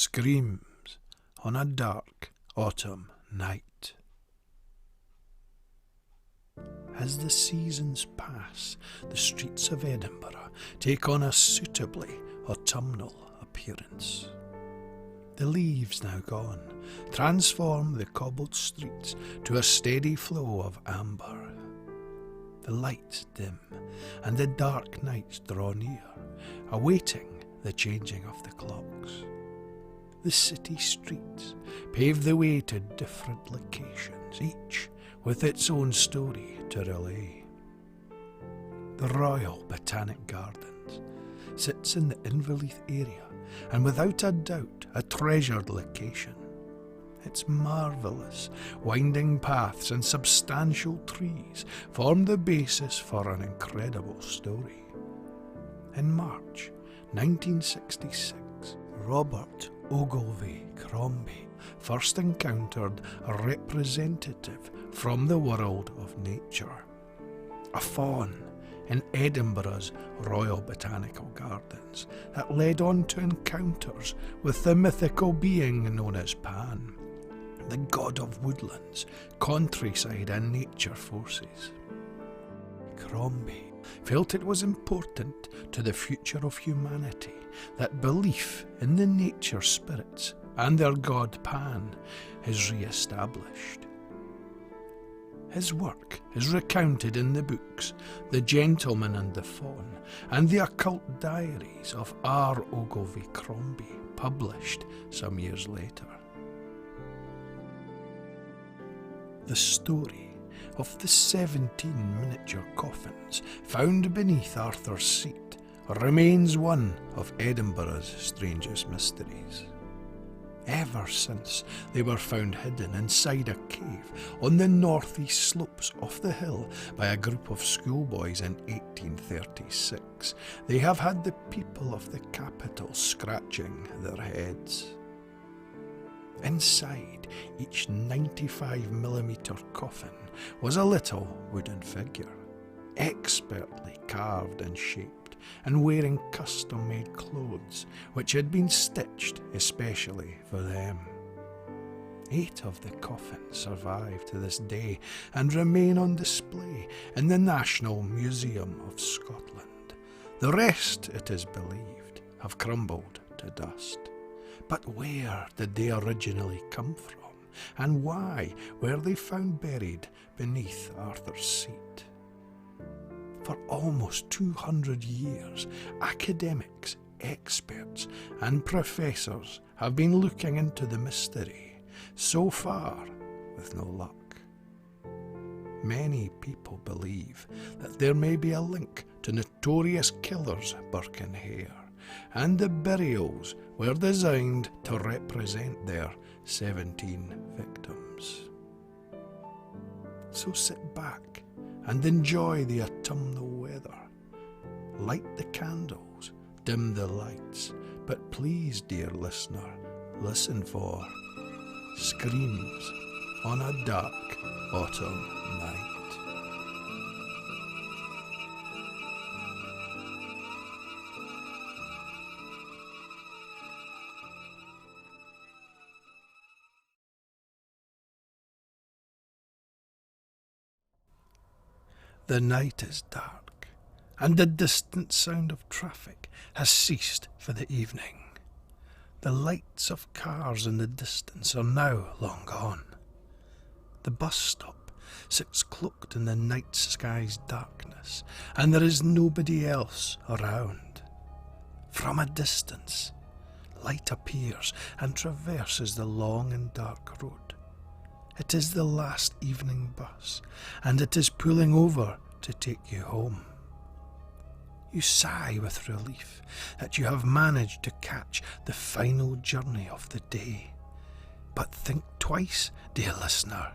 screams on a dark autumn night. As the seasons pass, the streets of Edinburgh take on a suitably autumnal appearance. The leaves now gone transform the cobbled streets to a steady flow of amber. The lights dim and the dark nights draw near, awaiting the changing of the clocks. The city streets pave the way to different locations, each with its own story to relay. The Royal Botanic Gardens sits in the Inverleith area, and without a doubt a treasured location. Its marvellous winding paths and substantial trees form the basis for an incredible story. In March 1966, Robert Ogilvie Campbell first encountered a representative from the world of nature, a faun in Edinburgh's Royal Botanical Gardens that led on to encounters with the mythical being known as Pan, the god of woodlands, countryside and nature forces. Crombie felt it was important to the future of humanity that belief in the nature spirits and their god Pan is re-established. His work is recounted in the books The Gentleman and the Faun and the Occult Diaries of R. Ogilvie Crombie, published some years later. The story of the 17 miniature coffins found beneath Arthur's Seat remains one of Edinburgh's strangest mysteries. Ever since they were found hidden inside a cave on the northeast slopes of the hill by a group of schoolboys in 1836, they have had the people of the capital scratching their heads. Inside each 95mm coffin was a little wooden figure, expertly carved and shaped, and wearing custom-made clothes which had been stitched especially for them. 8 of the coffins survive to this day and remain on display in the National Museum of Scotland. The rest, it is believed, have crumbled to dust. But where did they originally come from, and why were they found buried beneath Arthur's Seat? For almost 200 years, academics, experts and professors have been looking into the mystery, so far with no luck. Many people believe that there may be a link to notorious killers Burke and Hare, and the burials were designed to represent their 17 victims. So sit back and enjoy the autumnal weather. Light the candles, dim the lights, but please, dear listener, listen for screams on a dark autumn night. The night is dark, and the distant sound of traffic has ceased for the evening. The lights of cars in the distance are now long gone. The bus stop sits cloaked in the night sky's darkness, and there is nobody else around. From a distance, light appears and traverses the long and dark road. It is the last evening bus, and it is pulling over to take you home. You sigh with relief that you have managed to catch the final journey of the day. But think twice, dear listener.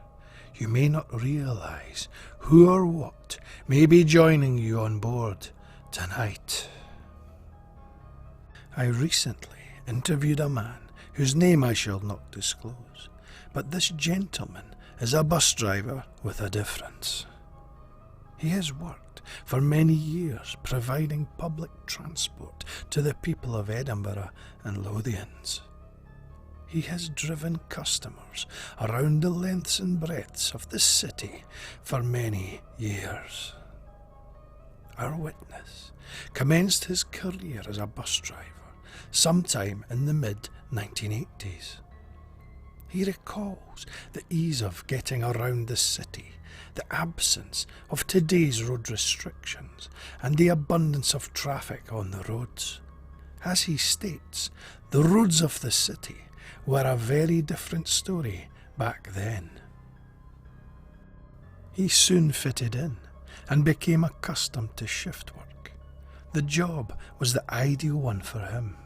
You may not realise who or what may be joining you on board tonight. I recently interviewed a man whose name I shall not disclose, but this gentleman is a bus driver with a difference. He has worked for many years providing public transport to the people of Edinburgh and Lothians. He has driven customers around the lengths and breadths of the city for many years. Our witness commenced his career as a bus driver sometime in the mid-1980s. He recalls the ease of getting around the city, the absence of today's road restrictions, and the abundance of traffic on the roads. As he states, the roads of the city were a very different story back then. He soon fitted in and became accustomed to shift work. The job was the ideal one for him.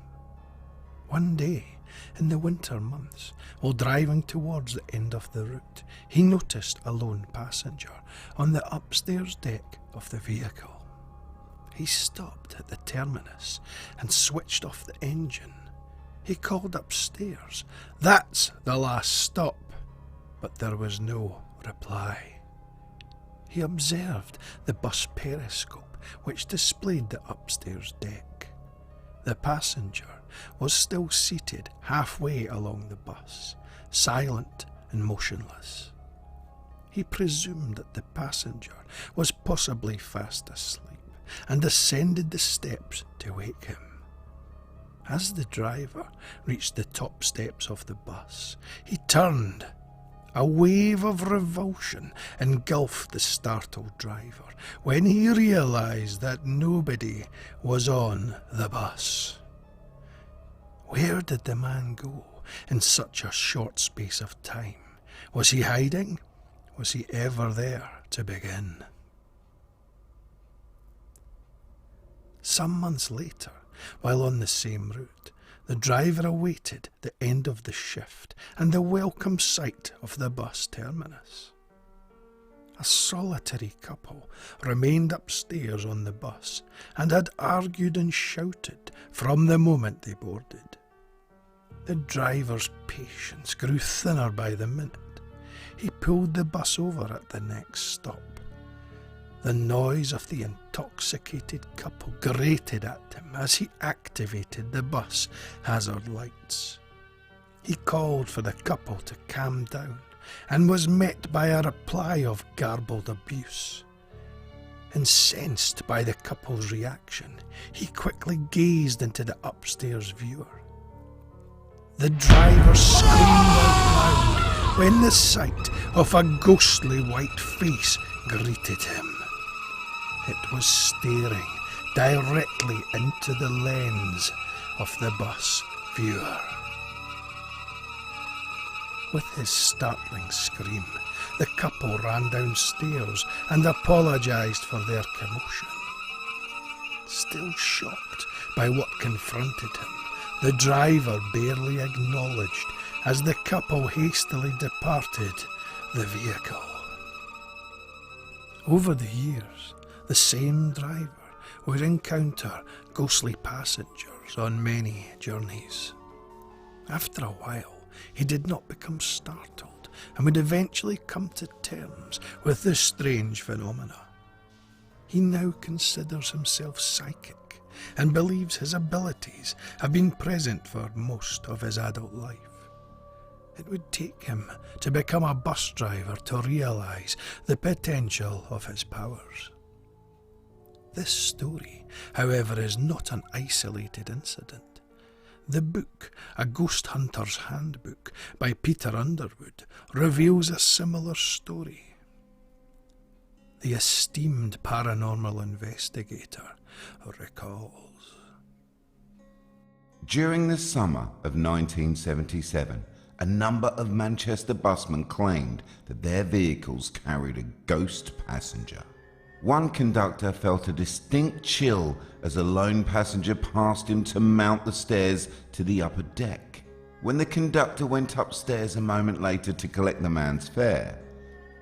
One day, in the winter months, while driving towards the end of the route, he noticed a lone passenger on the upstairs deck of the vehicle. He stopped at the terminus and switched off the engine. He called upstairs, "That's the last stop," but there was no reply. He observed the bus periscope, which displayed the upstairs deck. The passenger was still seated halfway along the bus, silent and motionless. He presumed that the passenger was possibly fast asleep and ascended the steps to wake him. As the driver reached the top steps of the bus, he turned. A wave of revulsion engulfed the startled driver when he realised that nobody was on the bus. Where did the man go in such a short space of time? Was he hiding? Was he ever there to begin? Some months later, while on the same route, the driver awaited the end of the shift and the welcome sight of the bus terminus. A solitary couple remained upstairs on the bus and had argued and shouted from the moment they boarded. The driver's patience grew thinner by the minute. He pulled the bus over at the next stop. The noise of the intoxicated couple grated at him as he activated the bus hazard lights. He called for the couple to calm down and was met by a reply of garbled abuse. Incensed by the couple's reaction, he quickly gazed into the upstairs viewer. The driver screamed out loud when the sight of a ghostly white face greeted him. It was staring directly into the lens of the bus viewer. With his startling scream, the couple ran downstairs and apologised for their commotion. Still shocked by what confronted him, the driver barely acknowledged as the couple hastily departed the vehicle. Over the years, the same driver would encounter ghostly passengers on many journeys. After a while, he did not become startled and would eventually come to terms with this strange phenomena. He now considers himself psychic and believes his abilities have been present for most of his adult life. It would take him to become a bus driver to realise the potential of his powers. This story, however, is not an isolated incident. The book, A Ghost Hunter's Handbook by Peter Underwood, reveals a similar story. The esteemed paranormal investigator recalls. During the summer of 1977, a number of Manchester busmen claimed that their vehicles carried a ghost passenger. One conductor felt a distinct chill as a lone passenger passed him to mount the stairs to the upper deck. When the conductor went upstairs a moment later to collect the man's fare,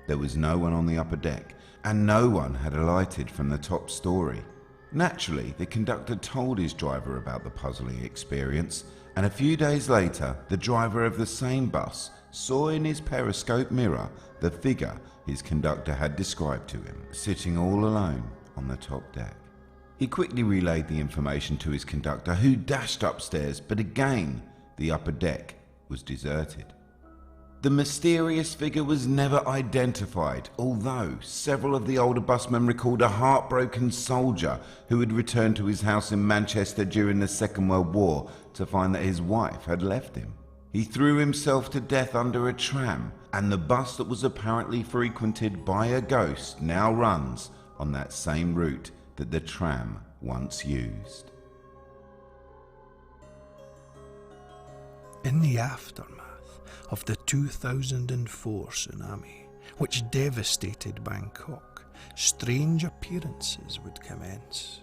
there was no one on the upper deck, and no one had alighted from the top story. Naturally, the conductor told his driver about the puzzling experience, and a few days later, the driver of the same bus saw in his periscope mirror the figure his conductor had described to him, sitting all alone on the top deck. He quickly relayed the information to his conductor, who dashed upstairs, but again the upper deck was deserted. The mysterious figure was never identified, although several of the older busmen recalled a heartbroken soldier who had returned to his house in Manchester during the Second World War to find that his wife had left him. He threw himself to death under a tram, and the bus that was apparently frequented by a ghost now runs on that same route that the tram once used. In the aftermath of the 2004 tsunami, which devastated Bangkok, strange appearances would commence.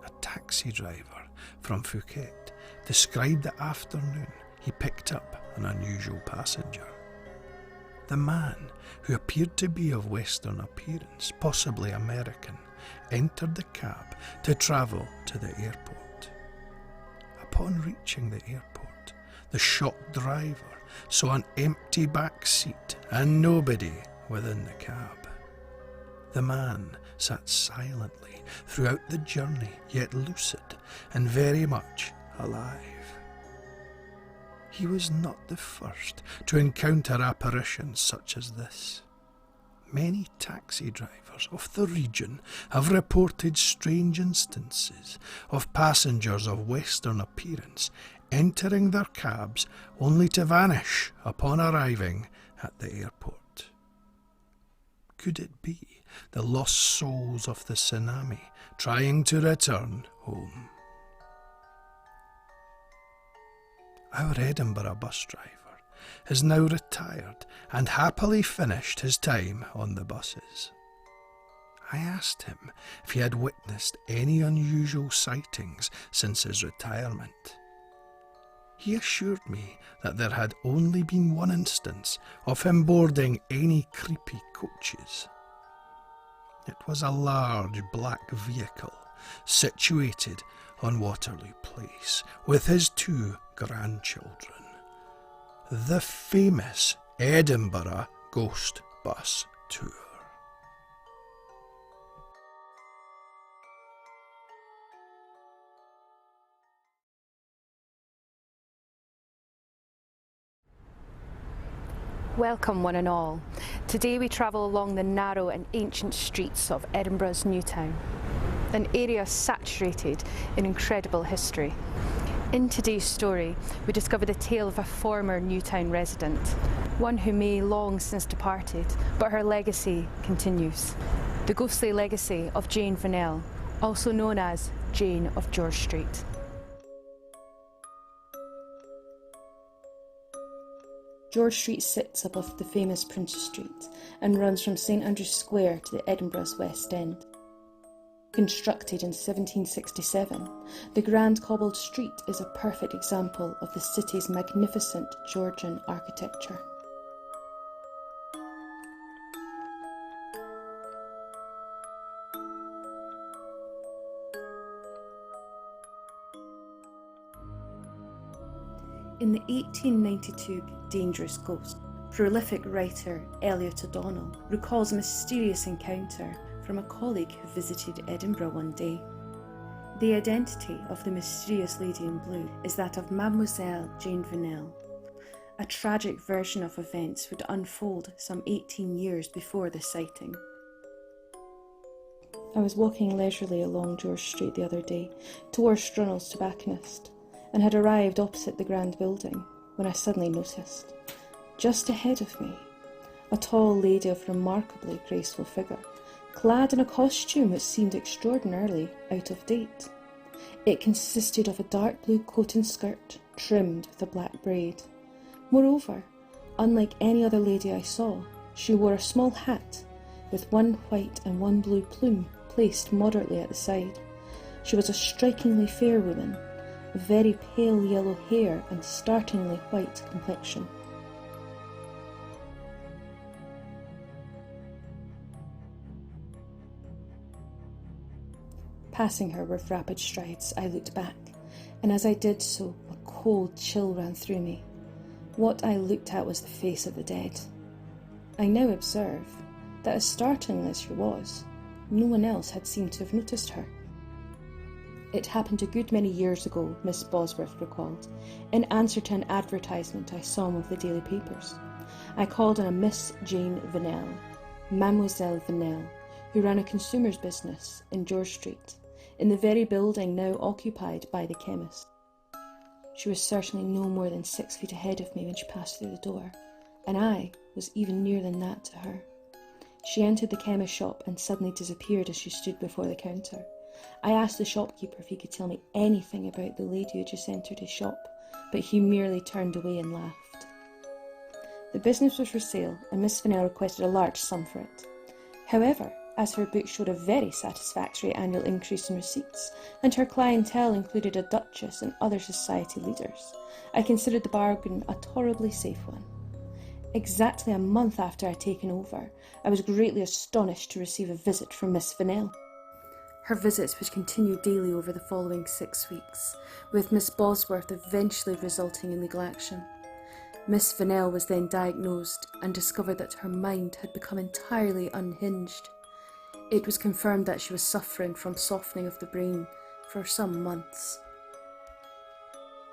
A taxi driver from Phuket described the afternoon he picked up an unusual passenger. The man, who appeared to be of Western appearance, possibly American, entered the cab to travel to the airport. Upon reaching the airport, the shocked driver saw an empty back seat and nobody within the cab. The man sat silently throughout the journey, yet lucid and very much alive. He was not the first to encounter apparitions such as this. Many taxi drivers of the region have reported strange instances of passengers of Western appearance entering their cabs only to vanish upon arriving at the airport. Could it be the lost souls of the tsunami trying to return home? Our Edinburgh bus driver is now retired and happily finished his time on the buses. I asked him if he had witnessed any unusual sightings since his retirement. He assured me that there had only been one instance of him boarding any creepy coaches. It was a large black vehicle situated on Waterloo Place with his 2 grandchildren. The famous Edinburgh Ghost Bus Tour. Welcome one and all. Today we travel along the narrow and ancient streets of Edinburgh's New Town, an area saturated in incredible history. In today's story, we discover the tale of a former Newtown resident, one who may long since departed, but her legacy continues. The ghostly legacy of Jane Vanell, also known as Jane of George Street. George Street sits above the famous Princes Street and runs from St Andrew's Square to the Edinburgh's West End. Constructed in 1767, the grand cobbled street is a perfect example of the city's magnificent Georgian architecture. In the 1892 Dangerous Ghost, prolific writer Eliot O'Donnell recalls a mysterious encounter from a colleague who visited Edinburgh one day. The identity of the mysterious lady in blue is that of Mademoiselle Jane Vanell. A tragic version of events would unfold some 18 years before the sighting. I was walking leisurely along George Street the other day towards Strunnell's tobacconist, and had arrived opposite the grand building when I suddenly noticed, just ahead of me, a tall lady of remarkably graceful figure, clad in a costume which seemed extraordinarily out of date. It consisted of a dark blue coat and skirt trimmed with a black braid. Moreover, unlike any other lady I saw, she wore a small hat with one white and one blue plume placed moderately at the side. She was a strikingly fair woman, very pale yellow hair and startlingly white complexion. Passing her with rapid strides, I looked back, and as I did so, a cold chill ran through me. What I looked at was the face of the dead. I now observe that, as startling as she was, no one else had seemed to have noticed her. It happened a good many years ago, Miss Bosworth recalled, in answer to an advertisement I saw in one of the daily papers. I called on a Miss Jane Vanell, Mademoiselle Vanell, who ran a consumer's business in George Street, in the very building now occupied by the chemist. She was certainly no more than 6 feet ahead of me when she passed through the door, and I was even nearer than that to her. She entered the chemist shop and suddenly disappeared as she stood before the counter. I asked the shopkeeper if he could tell me anything about the lady who had just entered his shop, but he merely turned away and laughed. The business was for sale, and Miss Vanell requested a large sum for it. However, as her book showed a very satisfactory annual increase in receipts, and her clientele included a duchess and other society leaders, I considered the bargain a tolerably safe one. Exactly a month after I had taken over, I was greatly astonished to receive a visit from Miss Vanell. Her visits would continue daily over the following 6 weeks, with Miss Bosworth eventually resulting in legal action. Miss Vanell was then diagnosed and discovered that her mind had become entirely unhinged. It was confirmed that she was suffering from softening of the brain for some months.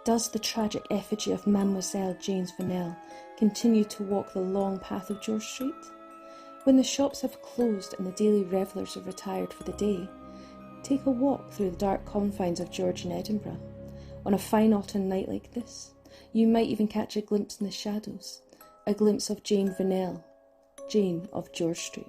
Does the tragic effigy of Mademoiselle James Vanell continue to walk the long path of George Street? When the shops have closed and the daily revellers have retired for the day, take a walk through the dark confines of George in Edinburgh. On a fine autumn night like this, you might even catch a glimpse in the shadows, a glimpse of Jane Vanell, Jane of George Street.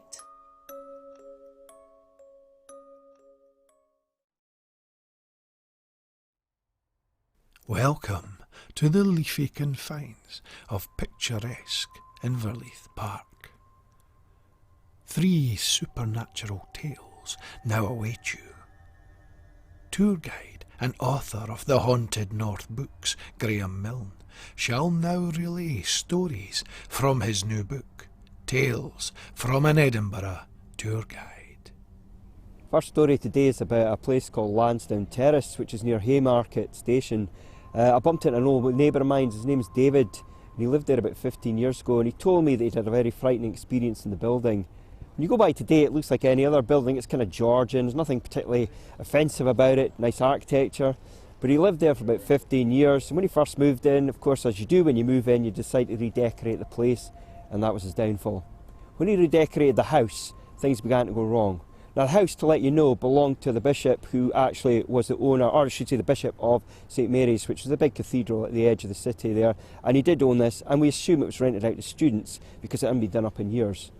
Welcome to the leafy confines of picturesque Inverleith Park. 3 supernatural tales now await you. Tour guide and author of the Haunted North books, Graham Milne, shall now relay stories from his new book, Tales from an Edinburgh Tour Guide. First story today is about a place called Lansdowne Terrace, which is near Haymarket Station. I bumped into an old neighbour of mine. His name's David, and he lived there about 15 years ago, and he told me that he'd had a very frightening experience in the building. When you go by today, it looks like any other building. It's kind of Georgian, there's nothing particularly offensive about it, nice architecture. But he lived there for about 15 years, and when he first moved in, of course, as you do when you move in, you decide to redecorate the place, and that was his downfall. When he redecorated the house, things began to go wrong. Now, the house, to let you know, belonged to the bishop who actually was the owner, or I should say the bishop of St Mary's, which was a big cathedral at the edge of the city there, and he did own this, and we assume it was rented out to students because it hadn't been done up in years.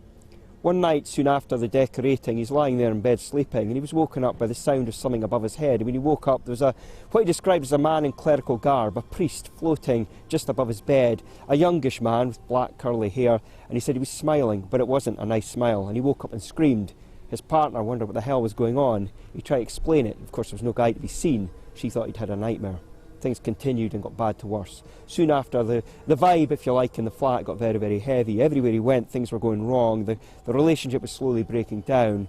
One night, soon after the decorating, he's lying there in bed sleeping, and he was woken up by the sound of something above his head. And when he woke up, there was what he described as a man in clerical garb, a priest floating just above his bed, a youngish man with black curly hair, and he said he was smiling, but it wasn't a nice smile, and he woke up and screamed. His partner wondered what the hell was going on. He tried to explain it. Of course, there was no guy to be seen. She thought he'd had a nightmare. Things continued and got bad to worse. Soon after, the vibe, if you like, in the flat got very, very heavy. Everywhere he went, things were going wrong. The relationship was slowly breaking down.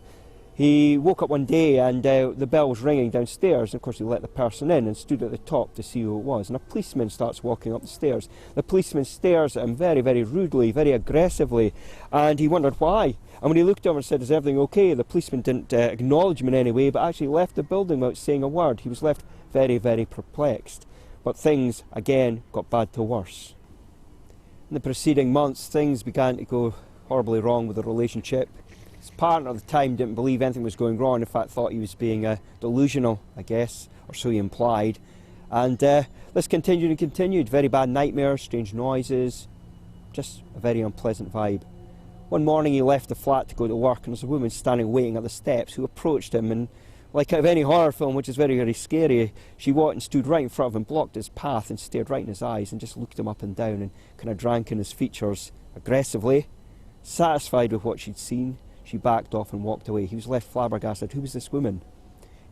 He woke up one day and the bell was ringing downstairs. And of course, he let the person in and stood at the top to see who it was. And a policeman starts walking up the stairs. The policeman stares at him very, very rudely, very aggressively. And he wondered why. And when he looked over and said, "Is everything okay?" the policeman didn't acknowledge him in any way, but actually left the building without saying a word. He was left very, very perplexed. But things, again, got bad to worse. In the preceding months, things began to go horribly wrong with the relationship. His partner at the time didn't believe anything was going wrong, in fact thought he was being delusional, I guess, or so he implied. And this continued and continued. Very bad nightmares, strange noises, just a very unpleasant vibe. One morning he left the flat to go to work, and there was a woman standing waiting at the steps who approached him, and like out of any horror film, which is very, very scary, she walked and stood right in front of him, blocked his path and stared right in his eyes and just looked him up and down and kind of drank in his features aggressively. Satisfied with what she'd seen, she backed off and walked away. He was left flabbergasted. Who was this woman?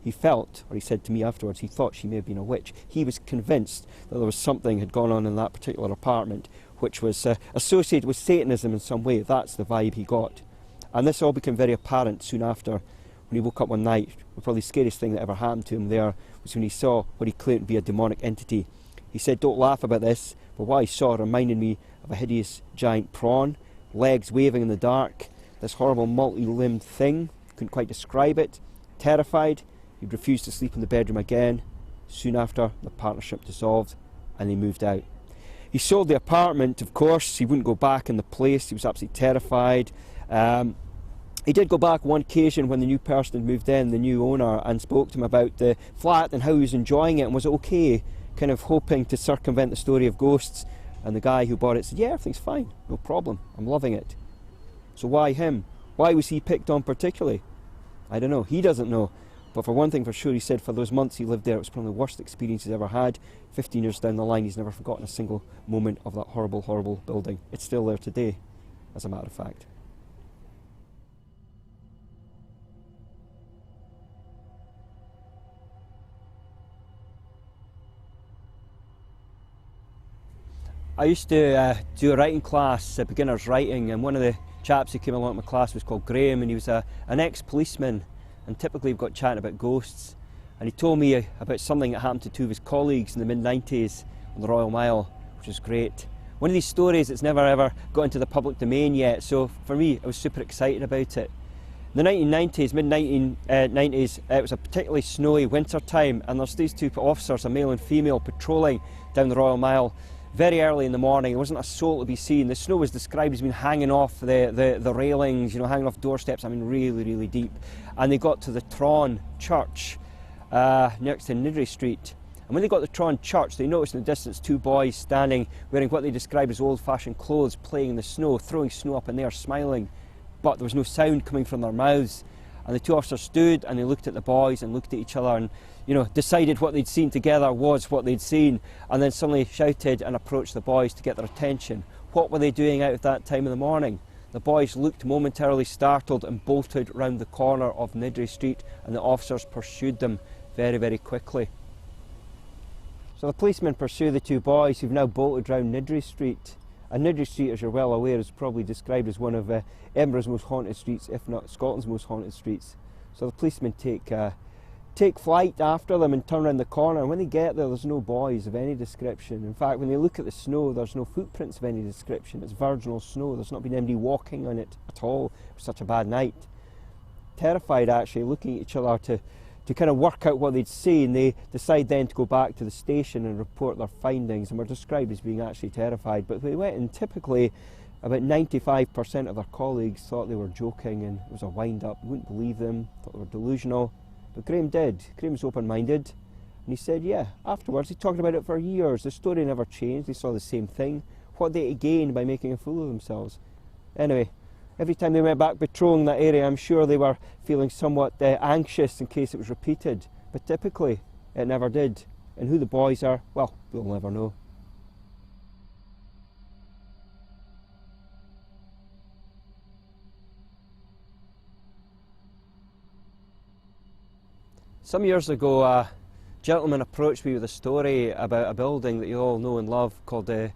He felt, or he said to me afterwards, he thought she may have been a witch. He was convinced that there was something had gone on in that particular apartment which was associated with Satanism in some way. That's the vibe he got. And this all became very apparent soon after. When he woke up one night, probably the scariest thing that ever happened to him there was when he saw what he claimed to be a demonic entity. He said, "Don't laugh about this," but what he saw reminded me of a hideous giant prawn, legs waving in the dark, this horrible multi-limbed thing. Couldn't quite describe it. Terrified, He'd refused to sleep in the bedroom again. Soon after, the partnership dissolved and they moved out. He sold the apartment, of course. He wouldn't go back in the place. He was absolutely terrified. He did go back one occasion when the new person had moved in, the new owner, and spoke to him about the flat and how he was enjoying it and was it okay, kind of hoping to circumvent the story of ghosts. And the guy who bought it said, yeah, everything's fine, no problem, I'm loving it. So why him? Why was he picked on particularly? I don't know, he doesn't know. But for one thing for sure, he said for those months he lived there, it was probably the worst experience he's ever had. 15 years down the line, he's never forgotten a single moment of that horrible, horrible building. It's still there today, as a matter of fact. I used to do a writing class, a beginner's writing, and one of the chaps who came along to my class was called Graham, and he was an ex-policeman, and typically we got chatting about ghosts. And he told me about something that happened to two of his colleagues in the mid-90s on the Royal Mile, which was great. One of these stories that's never ever got into the public domain yet, so for me I was super excited about it. In the 1990s, mid-1990s, it was a particularly snowy winter time, and there's these two officers, a male and female, patrolling down the Royal Mile very early in the morning. There wasn't a soul to be seen. The snow was described as being hanging off the railings, you know, hanging off doorsteps, I mean really, really deep. And they got to the Tron Church next to Nidri Street. And when they got to Tron Church, they noticed in the distance two boys standing wearing what they described as old-fashioned clothes, playing in the snow, throwing snow up in the air, smiling. But there was no sound coming from their mouths. And the two officers stood and they looked at the boys and looked at each other and, you know, decided what they'd seen together was what they'd seen, and then suddenly shouted and approached the boys to get their attention. What were they doing out at that time of the morning? The boys looked momentarily startled and bolted round the corner of Nidri Street, and the officers pursued them very, very quickly. So the policemen pursue the two boys who've now bolted round Nidri Street. And Nidri Street, as you're well aware, is probably described as one of Edinburgh's most haunted streets, if not Scotland's most haunted streets. So the policemen take flight after them and turn around the corner, and when they get there, there's no boys of any description. In fact, when they look at the snow, there's no footprints of any description. It's virginal snow. There's not been anybody walking on it at all. It was such a bad night. Terrified, actually, looking at each other to kind of work out what they'd seen, they decide then to go back to the station and report their findings, and were described as being actually terrified. But they went in, typically about 95% of their colleagues thought they were joking and it was a wind-up, wouldn't believe them, thought they were delusional. But Graham did. Graham was open-minded, and he said, yeah, afterwards, he talked about it for years. The story never changed. They saw the same thing. What they gained by making a fool of themselves. Anyway, every time they went back patrolling that area, I'm sure they were feeling somewhat anxious in case it was repeated. But typically, it never did. And who the boys are, well, we'll never know. Some years ago, a gentleman approached me with a story about a building that you all know and love called the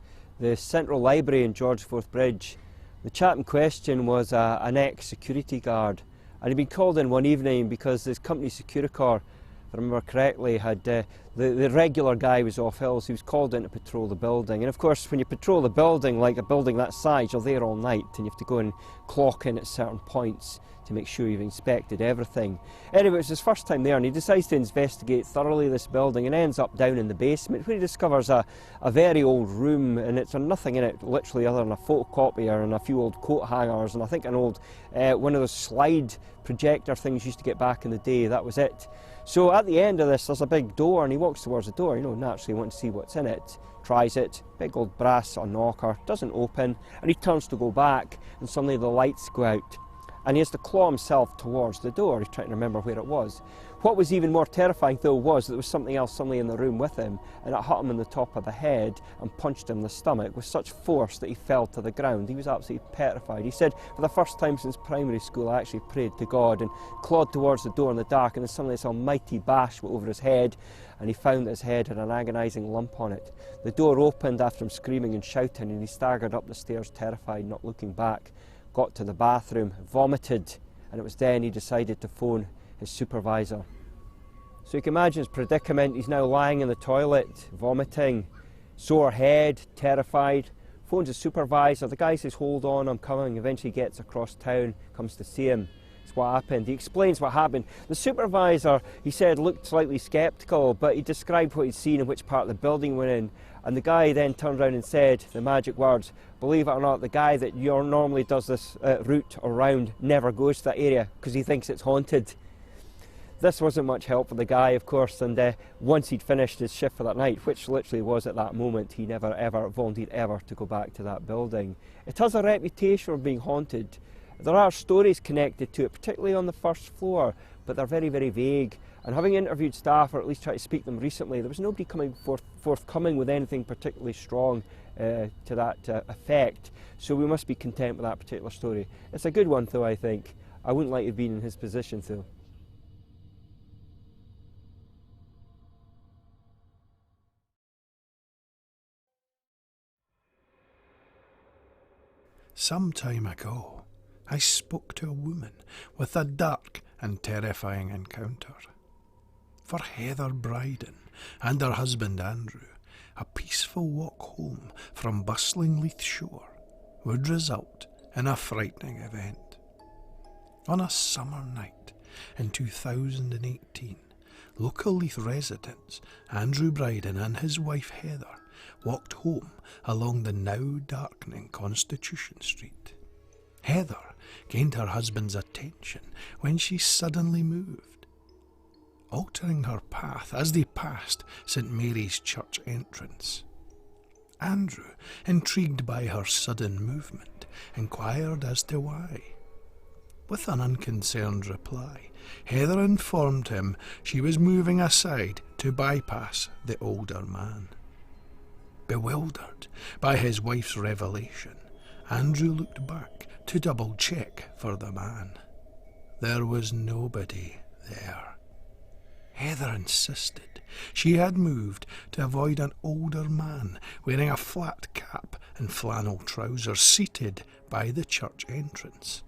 Central Library in George Forth Bridge. The chap in question was an ex-security guard, and he'd been called in one evening because his company Securicor, if I remember correctly, had the regular guy was off ill, so he was called in to patrol the building. And of course, when you patrol the building, like a building that size, you're there all night and you have to go and clock in at certain points to make sure you've inspected everything. Anyway, it was his first time there, and he decides to investigate thoroughly this building and ends up down in the basement where he discovers a very old room, and it's nothing in it literally other than a photocopier and a few old coat hangers and I think an old one of those slide projector things you used to get back in the day. That was it. So at the end of this there's a big door, and he walks towards the door, you know, naturally wanting to see what's in it. Tries it, big old brass knocker, doesn't open, and he turns to go back, and suddenly the lights go out. And he has to claw himself towards the door. He's trying to remember where it was. What was even more terrifying, though, was that there was something else suddenly in the room with him, and it hit him in the top of the head and punched him in the stomach with such force that he fell to the ground. He was absolutely petrified. He said, for the first time since primary school, I actually prayed to God and clawed towards the door in the dark, and then suddenly this almighty bash went over his head, and he found that his head had an agonising lump on it. The door opened after him screaming and shouting, and he staggered up the stairs terrified, not looking back. Got to the bathroom, vomited, and it was then he decided to phone his supervisor. So you can imagine his predicament. He's now lying in the toilet, vomiting, sore head, terrified, phones his supervisor. The guy says, hold on, I'm coming. Eventually gets across town, comes to see him. That's what happened. He explains what happened. The supervisor, he said, looked slightly sceptical, but he described what he'd seen and which part of the building we're in. And the guy then turned around and said the magic words, believe it or not, the guy that normally does this route around never goes to that area because he thinks it's haunted. This wasn't much help for the guy, of course, and once he'd finished his shift for that night, which literally was at that moment, he never ever volunteered ever to go back to that building. It has a reputation of being haunted. There are stories connected to it, particularly on the first floor, but they're very, very vague. And having interviewed staff, or at least tried to speak to them recently, there was nobody forthcoming with anything particularly strong to that effect. So we must be content with that particular story. It's a good one, though, I think. I wouldn't like to have been in his position, though. Some time ago, I spoke to a woman with a dark and terrifying encounter. For Heather Bryden and her husband Andrew, a peaceful walk home from bustling Leith Shore would result in a frightening event. On a summer night in 2018, local Leith residents Andrew Bryden and his wife Heather walked home along the now darkening Constitution Street. Heather gained her husband's attention when she suddenly moved, altering her path as they passed St Mary's Church entrance. Andrew, intrigued by her sudden movement, inquired as to why. With an unconcerned reply, Heather informed him she was moving aside to bypass the older man. Bewildered by his wife's revelation, Andrew looked back to double-check for the man. There was nobody there. Heather insisted she had moved to avoid an older man wearing a flat cap and flannel trousers seated by the church entrance.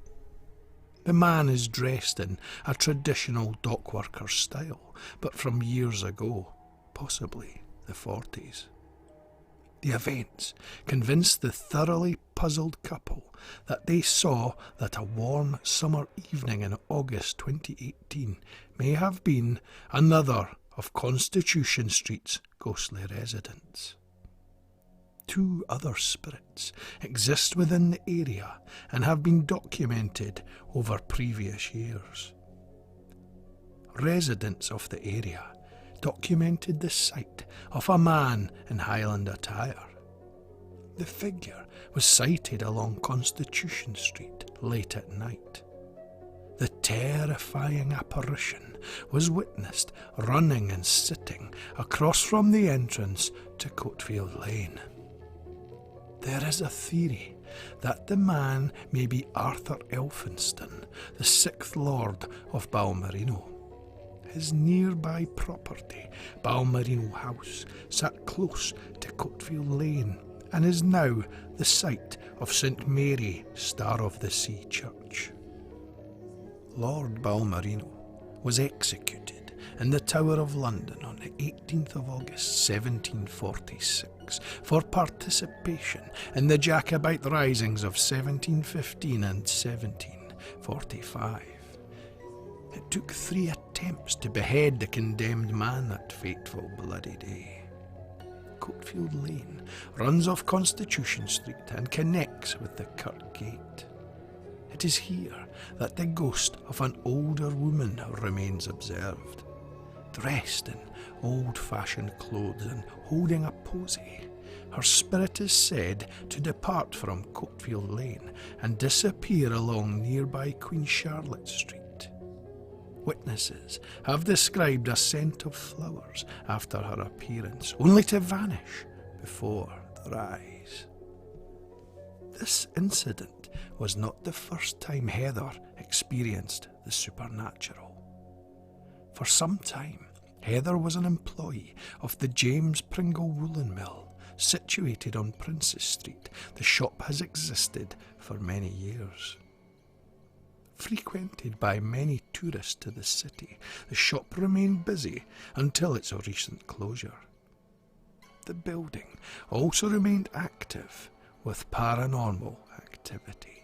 The man is dressed in a traditional dockworker style, but from years ago, possibly the 40s. The events convinced the thoroughly puzzled couple that they saw that a warm summer evening in August 2018 may have been another of Constitution Street's ghostly residents. 2 other spirits exist within the area and have been documented over previous years. Residents of the area documented the sight of a man in Highland attire. The figure was sighted along Constitution Street late at night. The terrifying apparition was witnessed running and sitting across from the entrance to Coatfield Lane. There is a theory that the man may be Arthur Elphinston, the 6th Lord of Balmerino. His nearby property, Balmerino House, sat close to Coatfield Lane and is now the site of St Mary, Star of the Sea Church. Lord Balmerino was executed in the Tower of London on the 18th of August 1746 for participation in the Jacobite risings of 1715 and 1745. It took 3 attempts to behead the condemned man that fateful bloody day. Coatfield Lane runs off Constitution Street and connects with the Kirk Gate. It is here that the ghost of an older woman remains observed. Dressed in old-fashioned clothes and holding a posy, her spirit is said to depart from Coatfield Lane and disappear along nearby Queen Charlotte Street. Witnesses have described a scent of flowers after her appearance, only to vanish before their eyes. This incident was not the first time Heather experienced the supernatural. For some time, Heather was an employee of the James Pringle Woolen Mill, situated on Princes Street. The shop has existed for many years. Frequented by many tourists to the city, the shop remained busy until its recent closure. The building also remained active with paranormal activity.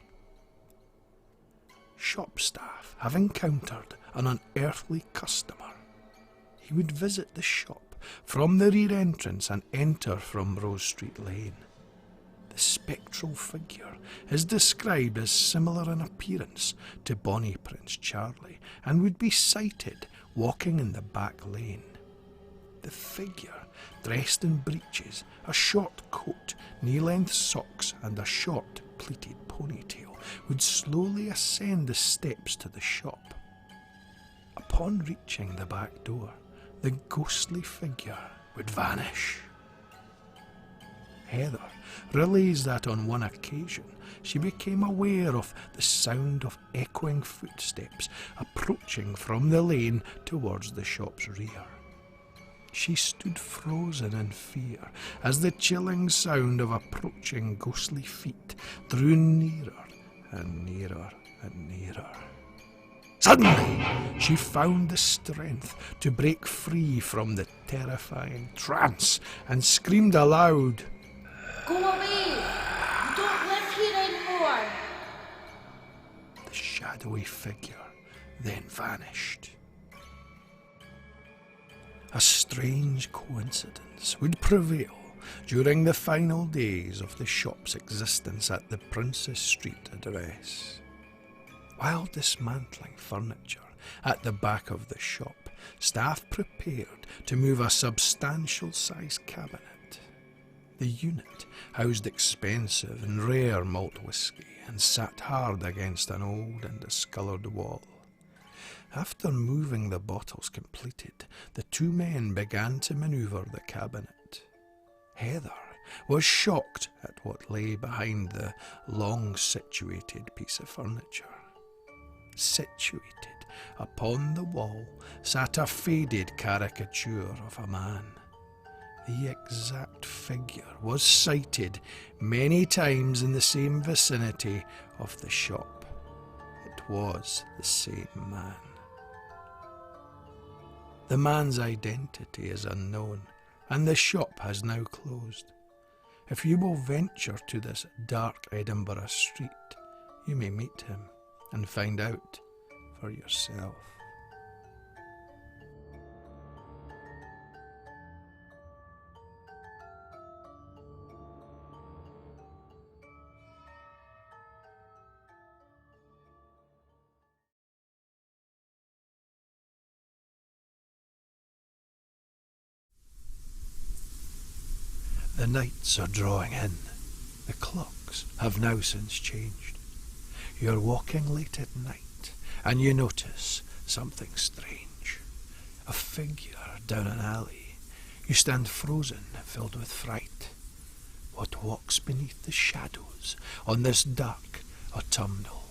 shop staff have encountered an unearthly customer. He would visit the shop from the rear entrance and enter from Rose Street Lane. The spectral figure is described as similar in appearance to Bonnie Prince Charlie and would be sighted walking in the back lane. The figure, dressed in breeches, a short coat, knee-length socks and a short pleated ponytail, would slowly ascend the steps to the shop. Upon reaching the back door, the ghostly figure would vanish. Heather relays that on one occasion she became aware of the sound of echoing footsteps approaching from the lane towards the shop's rear. She stood frozen in fear as the chilling sound of approaching ghostly feet drew nearer and nearer and nearer. Suddenly, she found the strength to break free from the terrifying trance and screamed aloud, "Go away! You don't live here anymore!" The shadowy figure then vanished. A strange coincidence would prevail during the final days of the shop's existence at the Princess Street address. While dismantling furniture at the back of the shop, staff prepared to move a substantial-sized cabinet. The unit housed expensive and rare malt whisky and sat hard against an old and discoloured wall. After moving the bottles completed, the two men began to manoeuvre the cabinet. Heather was shocked at what lay behind the long-situated piece of furniture. Situated upon the wall sat a faded caricature of a man. The exact figure was sighted many times in the same vicinity of the shop. It was the same man. The man's identity is unknown, and the shop has now closed. If you will venture to this dark Edinburgh street, you may meet him and find out for yourself. The nights are drawing in. The clocks have now since changed. You're walking late at night, and you notice something strange. A figure down an alley. You stand frozen, filled with fright. What walks beneath the shadows on this dark autumnal